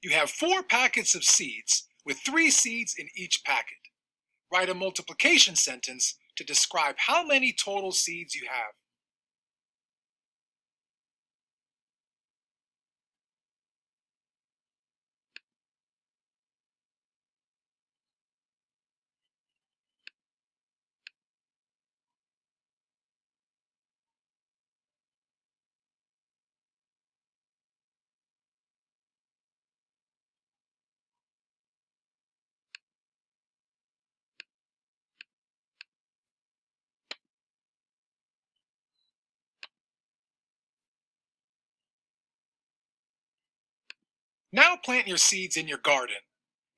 You have 4 packets of seeds with 3 seeds in each packet. Write a multiplication sentence to describe how many total seeds you have. Now plant your seeds in your garden.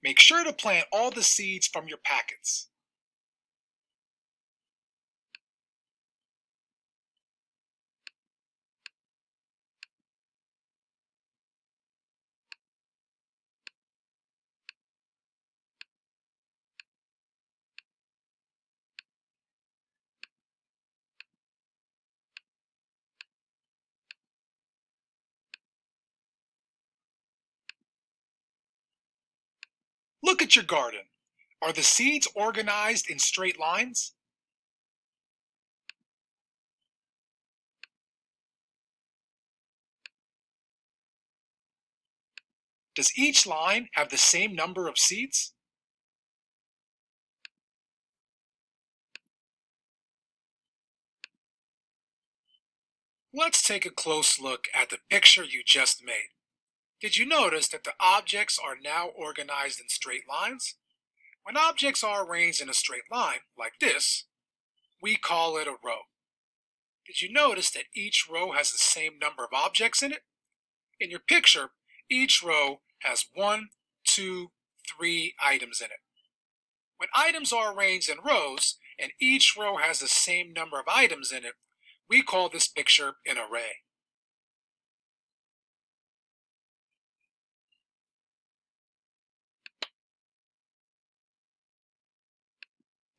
Make sure to plant all the seeds from your packets. Look at your garden. Are the seeds organized in straight lines? Does each line have the same number of seeds? Let's take a close look at the picture you just made. Did you notice that the objects are now organized in straight lines? When objects are arranged in a straight line, like this, we call it a row. Did you notice that each row has the same number of objects in it? In your picture, each row has 1, 2, 3 items in it. When items are arranged in rows, and each row has the same number of items in it, we call this picture an array.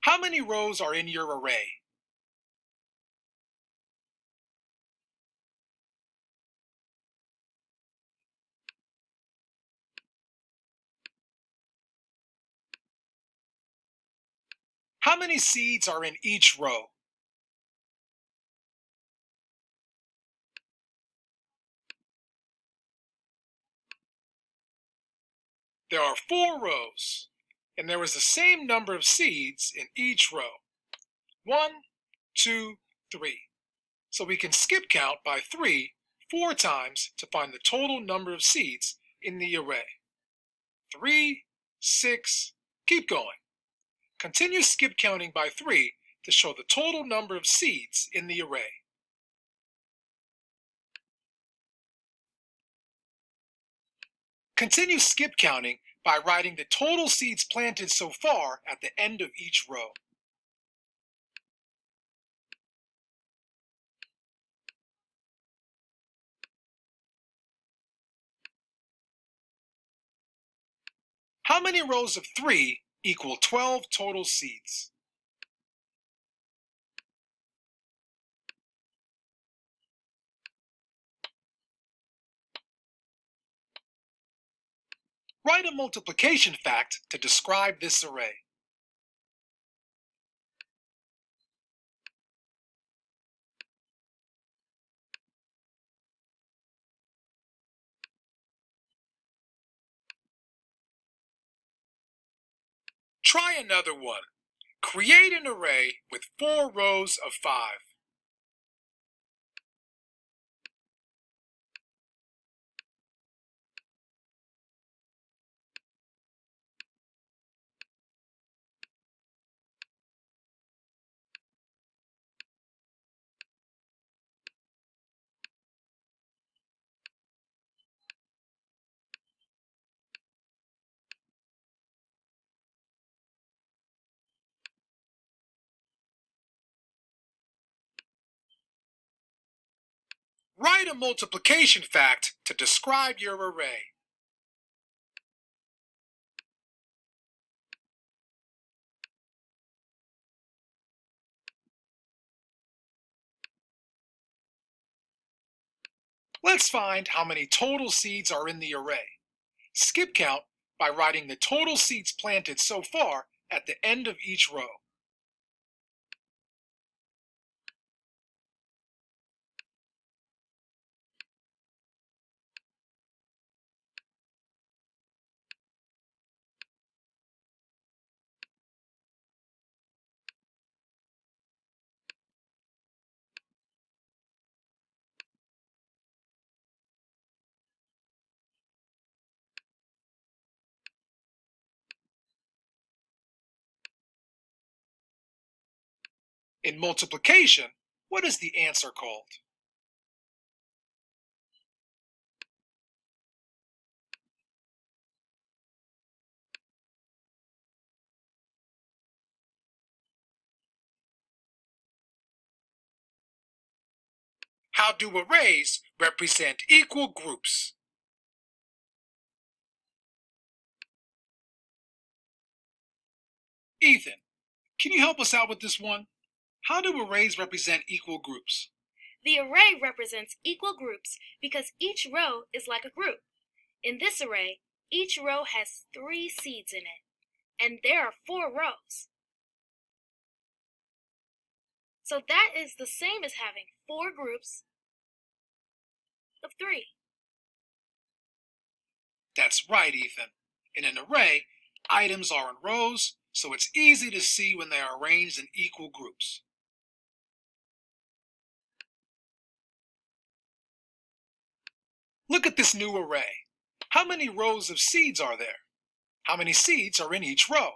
How many rows are in your array? How many seeds are in each row? There are 4 rows, and there is the same number of seeds in each row. 1, 2, 3. So we can skip count by 3 4 times to find the total number of seeds in the array. 3, 6, keep going. Continue skip counting by 3 to show the total number of seeds in the array. Continue skip counting by writing the total seeds planted so far at the end of each row. How many rows of 3 equal 12 total seeds? Write a multiplication fact to describe this array. Try another one. Create an array with 4 rows of 5. Write a multiplication fact to describe your array. Let's find how many total seeds are in the array. Skip count by writing the total seeds planted so far at the end of each row. In multiplication, what is the answer called? How do arrays represent equal groups? Ethan, can you help us out with this one? How do arrays represent equal groups? The array represents equal groups because each row is like a group. In this array, each row has 3 seeds in it, and there are 4 rows. So that is the same as having 4 groups of 3. That's right, Ethan. In an array, items are in rows, so it's easy to see when they are arranged in equal groups. Look at this new array. How many rows of seeds are there? How many seeds are in each row?